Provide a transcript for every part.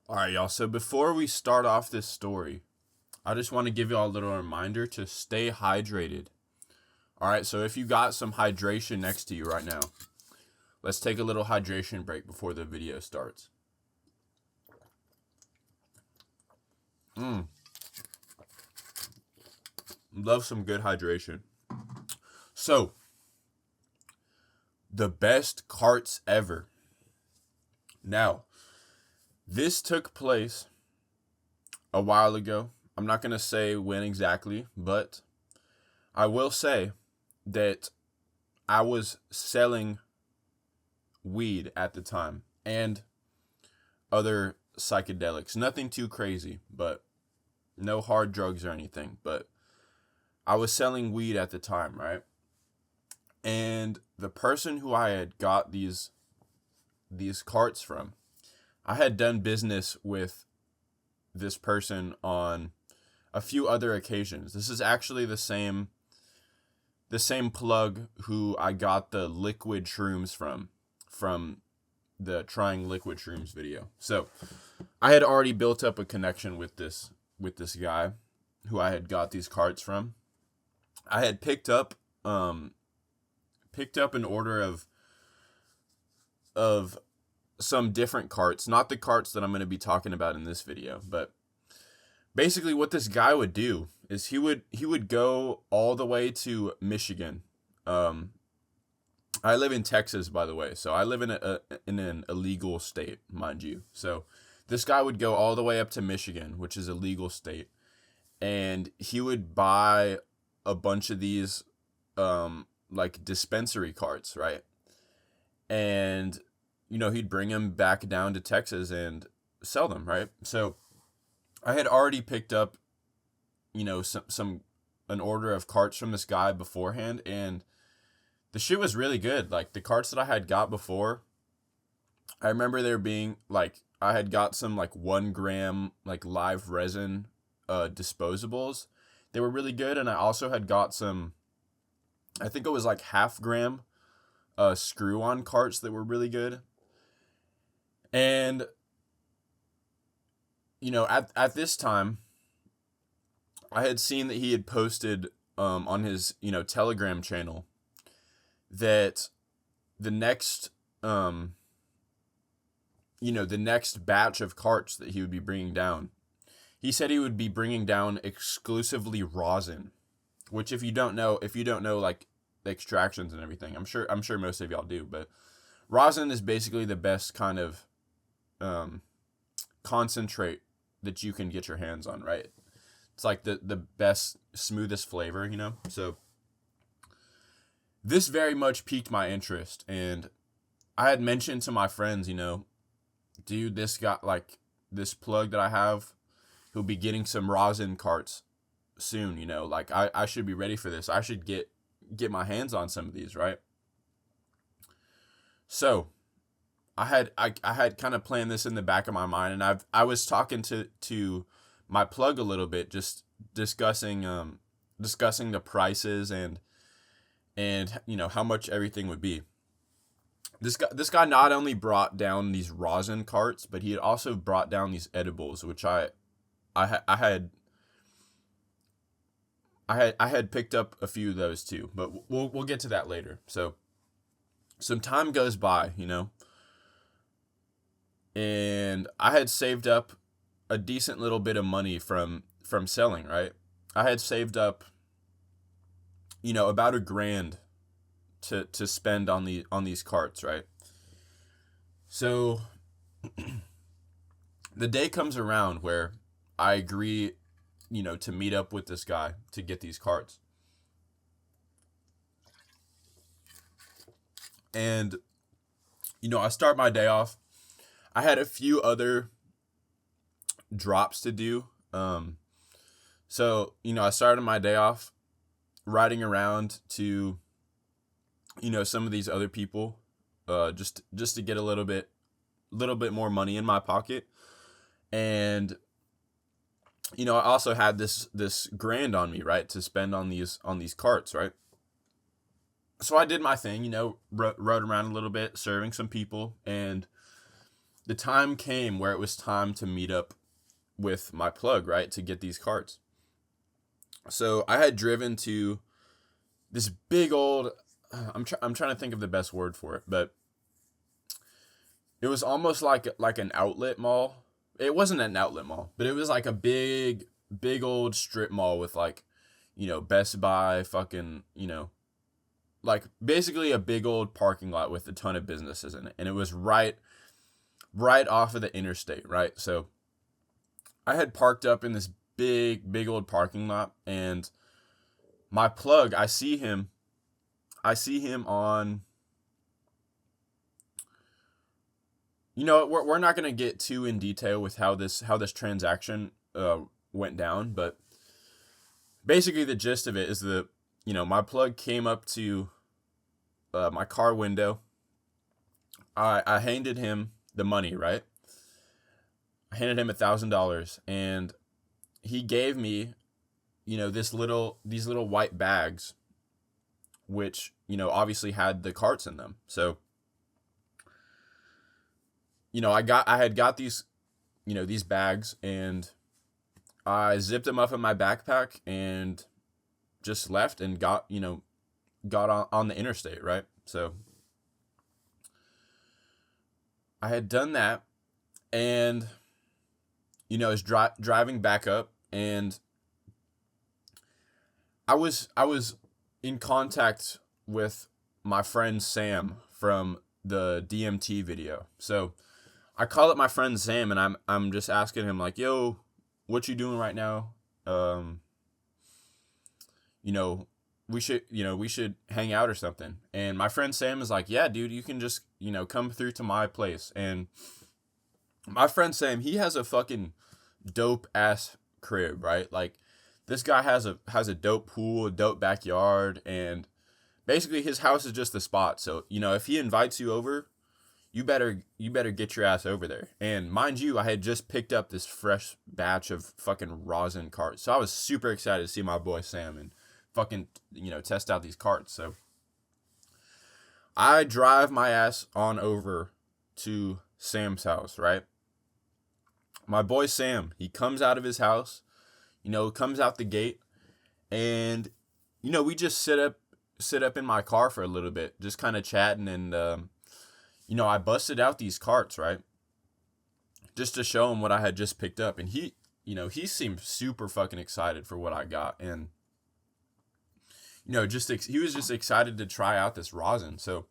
All right, y'all. So before we start off this story, I just want to give y'all a little reminder to stay hydrated. All right, so if you got some hydration next to you right now, let's take a little hydration break before the video starts. Love some good hydration. So, the best carts ever. Now, this took place a while ago. I'm not going to say when exactly, but I will say that I was selling weed at the time and other psychedelics. Nothing too crazy, but no hard drugs or anything. But I was selling weed at the time, right? And the person who I had got these carts from, I had done business with this person on a few other occasions. This is actually the same plug who I got the liquid shrooms from the trying liquid shrooms video. So I had already built up a connection with this guy who I had got these carts from. I had picked up an order of some different carts, not the carts that I'm going to be talking about in this video, but basically what this guy would do is he would go all the way to Michigan. I live in Texas, by the way, so I live in an illegal state, mind you. So this guy would go all the way up to Michigan, which is a legal state, and he would buy a bunch of these like dispensary carts, right? And he'd bring them back down to Texas and sell them, right? So I had already picked up some an order of carts from this guy beforehand, and the shit was really good. Like the carts that I had got before, I remember there being like I had got some like 1 gram like live resin disposables. They were really good, and I also had got some, I think it was like 0.5 gram screw on carts that were really good. And at this time I had seen that he had posted on his Telegram channel that the next the next batch of carts that he would be bringing down, he said he would be bringing down exclusively rosin, which if you don't know like the extractions and everything, I'm sure most of y'all do, but rosin is basically the best kind of concentrate that you can get your hands on, right? It's like the best, smoothest flavor, So this very much piqued my interest, and I had mentioned to my friends, dude, this got like this plug that I have, who'll be getting some rosin carts soon, like I should be ready for this. I should get my hands on some of these, right? So I had kind of planned this in the back of my mind, and I was talking to my plug a little bit, just discussing the prices and how much everything would be. This guy not only brought down these rosin carts, but he had also brought down these edibles, which I had picked up a few of those too, but we'll get to that later. So some time goes by, and I had saved up a decent little bit of money from selling, right? I had saved up about $1,000 to spend on these carts, right? So the day comes around where I agree, to meet up with this guy to get these carts. And I start my day off. I had a few other drops to do. So I started my day off riding around to some of these other people, just to get a little bit more money in my pocket. And I also had this $1,000 on me, right, to spend on these carts, right? So I did my thing, rode around a little bit, serving some people, and the time came where it was time to meet up with my plug, right, to get these carts. So I had driven to this big old, I'm trying to think of the best word for it, but it was almost like an outlet mall. It wasn't an outlet mall, but it was like a big old strip mall with like, Best Buy, fucking, like basically a big old parking lot with a ton of businesses in it. And it was right off of the interstate, right? So I had parked up in this big old parking lot, and my plug, I see him on, we're not going to get too in detail with how this transaction went down, but basically the gist of it is that, my plug came up to my car window. I handed him the money, right? I handed him $1,000, and he gave me, these little white bags, which, obviously had the carts in them. So, I had got these, these bags, and I zipped them up in my backpack and just left and got on the interstate, right? So I had done that, and, I was driving back up, and I was in contact with my friend Sam from the DMT video. So I call up my friend Sam, and I'm just asking him like, "Yo, what you doing right now? We should hang out or something." And my friend Sam is like, "Yeah, dude, you can just, come through to my place." And my friend Sam, he has a fucking dope ass crib, right? Like, this guy has a dope pool, a dope backyard, and basically his house is just the spot. So, if he invites you over, you better get your ass over there. And mind you, I had just picked up this fresh batch of fucking Rosin Carts. So I was super excited to see my boy Sam and fucking, test out these carts. So I drive my ass on over to Sam's house, right? My boy Sam, he comes out of his house, comes out the gate, and, we just sit up in my car for a little bit, just kind of chatting, and, I busted out these carts, right? Just to show him what I had just picked up. And he seemed super fucking excited for what I got. And, he was just excited to try out this rosin. So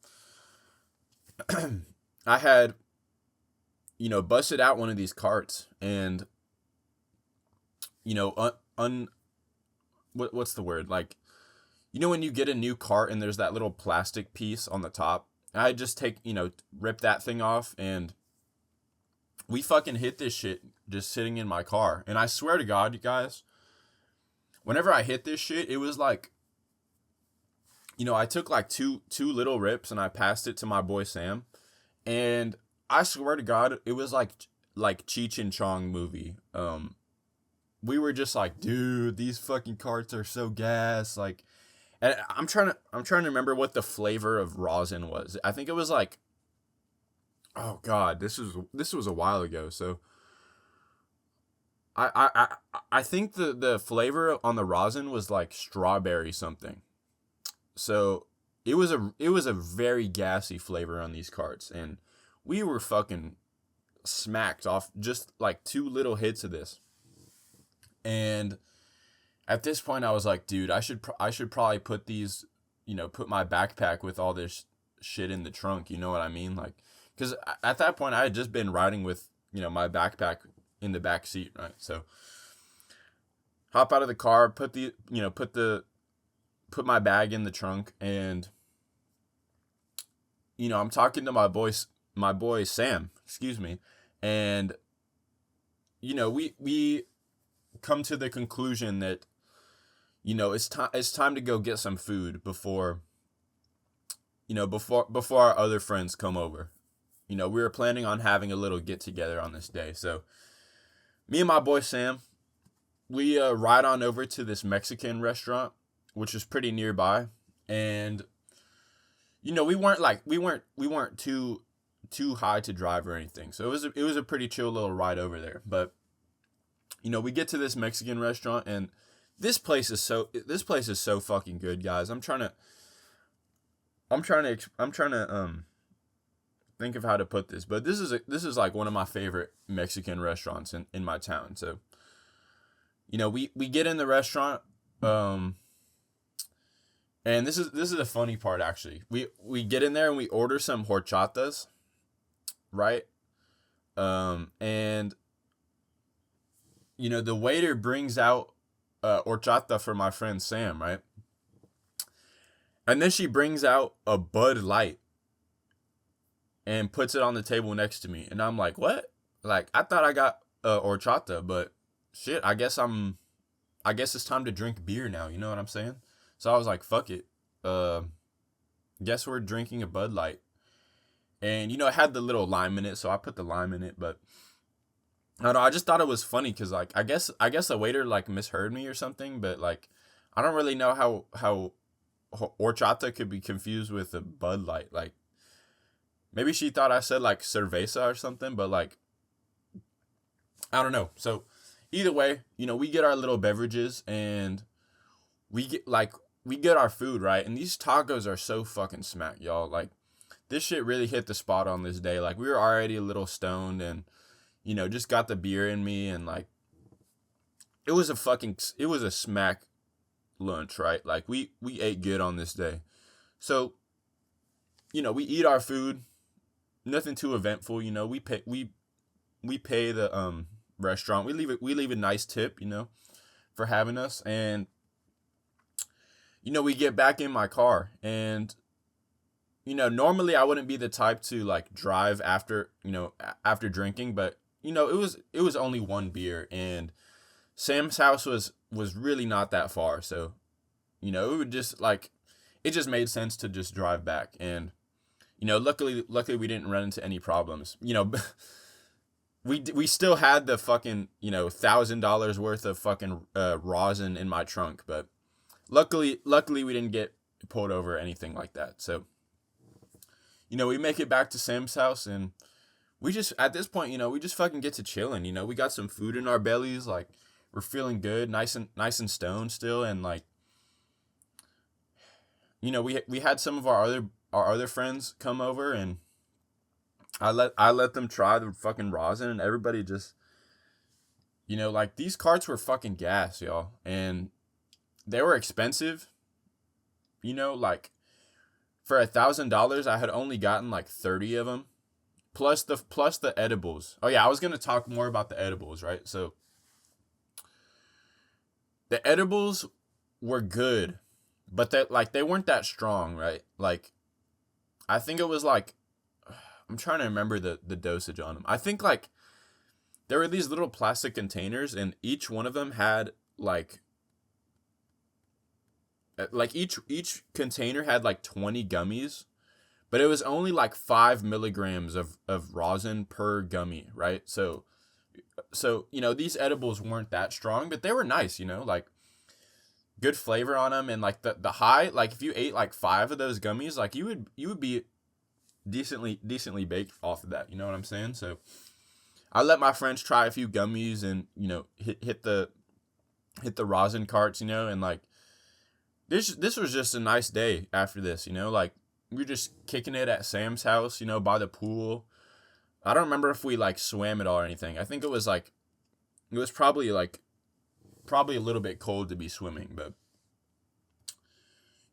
I had, busted out one of these carts, and, what's the word? Like, when you get a new cart and there's that little plastic piece on the top, I just rip that thing off, and we fucking hit this shit just sitting in my car. And I swear to God, you guys, whenever I hit this shit, it was like, I took like two little rips, and I passed it to my boy Sam, and I swear to God, it was like Cheech and Chong movie. We were just like, dude, these fucking carts are so gas, like. And I'm trying to remember what the flavor of rosin was. I think it was like, oh God, this was a while ago. So I think the flavor on the rosin was like strawberry something. So it was a very gassy flavor on these carts, and we were fucking smacked off just like two little hits of this. And at this point, I was like, dude, I should probably put these, put my backpack with all this shit in the trunk. You know what I mean? Like, because at that point, I had just been riding with, my backpack in the back seat, right? So, hop out of the car, put my bag in the trunk, and, I'm talking to my boy Sam, excuse me, and, we come to the conclusion that, it's time to go get some food before our other friends come over. We were planning on having a little get together on this day. So me and my boy Sam, we ride on over to this Mexican restaurant, which is pretty nearby. And we weren't too too high to drive or anything. So it was a pretty chill little ride over there. But we get to this Mexican restaurant, and this place is so fucking good, guys. I'm trying to think of how to put this, but this is like one of my favorite Mexican restaurants in my town. So, we get in the restaurant, and this is the funny part actually. We get in there and we order some horchatas, right? And the waiter brings out horchata for my friend Sam, right? And then she brings out a Bud Light and puts it on the table next to me. And I'm like, what? Like, I thought I got horchata, but shit, I guess it's time to drink beer now. You know what I'm saying? So I was like, fuck it. Guess we're drinking a Bud Light. And, it had the little lime in it, so I put the lime in it. But, I don't know, I just thought it was funny because, like, I guess the waiter, like, misheard me or something. But, like, I don't really know how horchata could be confused with a Bud Light. Like, maybe she thought I said like cerveza or something, but like, I don't know. So either way, we get our little beverages and we get our food, right? And these tacos are so fucking smack, y'all. Like, this shit really hit the spot on this day. Like, we were already a little stoned and, just got the beer in me, and like, it was a smack lunch, right? Like, we ate good on this day. So, we eat our food, nothing too eventful. We pay the restaurant. We leave a nice tip, for having us. And we get back in my car, and normally I wouldn't be the type to like drive after drinking, but it was only one beer, and Sam's house was really not that far, so it would just like, it just made sense to just drive back. And luckily we didn't run into any problems. We still had the fucking $1,000 worth of fucking rosin in my trunk, but luckily we didn't get pulled over or anything like that. So we make it back to Sam's house, and we just, at this point, we just fucking get to chilling. We got some food in our bellies, like, we're feeling good, nice and stoned still. And like, we had some of our other friends come over, and I let them try the fucking rosin, and everybody just, like, these carts were fucking gas, y'all, and they were expensive. Like, for $1,000, I had only gotten like 30 of them, plus the edibles. Oh yeah, I was gonna talk more about the edibles, right? So the edibles were good, but they weren't that strong, right? Like, I think it was like, I'm trying to remember the dosage on them. I think like there were these little plastic containers, and each one of them had like each container had like 20 gummies, but it was only like 5 milligrams of rosin per gummy, right? So these edibles weren't that strong, but they were nice, like, good flavor on them. And like the high, like, if you ate like 5 of those gummies, like, you would be decently baked off of that, you know what I'm saying? So I let my friends try a few gummies, and hit the Rosin Carts, and like, this was just a nice day after this, like, we were just kicking it at Sam's house, by the pool. I don't remember if we like swam at all or anything. I think it was probably a little bit cold to be swimming, but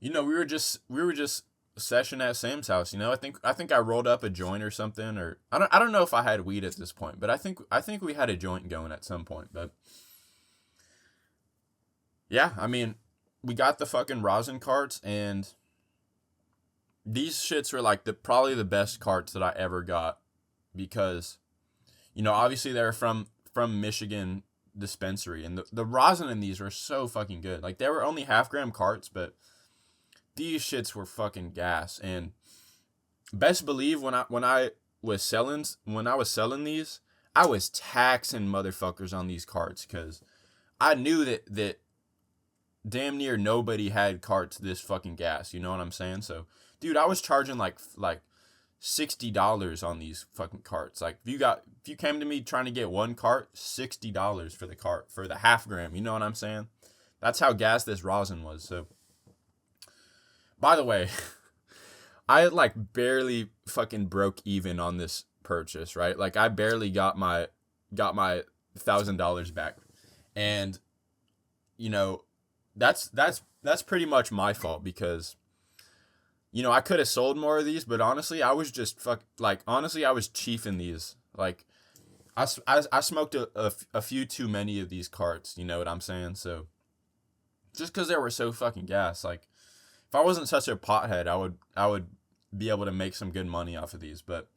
we were just session at Sam's house. I think I rolled up a joint or something, or I don't know if I had weed at this point, but I think we had a joint going at some point. But yeah, I mean, we got the fucking rosin carts, and these shits were like probably the best carts that I ever got, because obviously they're from Michigan dispensary, and the rosin in these were so fucking good. Like, they were only 0.5 gram carts, but these shits were fucking gas. And best believe when I was selling these, I was taxing motherfuckers on these carts, because I knew that damn near nobody had carts this fucking gas, you know what I'm saying? So, dude, I was charging like $60 on these fucking carts. Like if you came to me trying to get one cart, $60 for the cart for the half gram. You know what I'm saying? That's how gas this rosin was. So, by the way, I like barely fucking broke even on this purchase, right? Like I barely got my $1,000 back, and you know, that's pretty much my fault because, you know, I could have sold more of these, but honestly, I was just honestly, I was chiefing these. Like, I smoked a few too many of these carts, you know what I'm saying? So, just because they were so fucking gas, like, if I wasn't such a pothead, I would be able to make some good money off of these. But,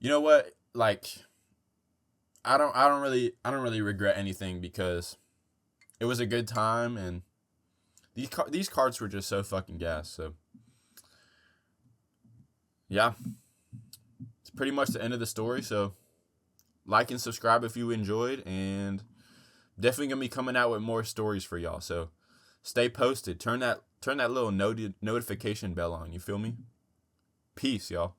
you know what? Like, I don't really regret anything because it was a good time, and these carts were just so fucking gas. So, yeah, it's pretty much the end of the story. So, like and subscribe if you enjoyed, and definitely gonna be coming out with more stories for y'all. So, stay posted. Turn that little notification bell on. You feel me? Peace, y'all.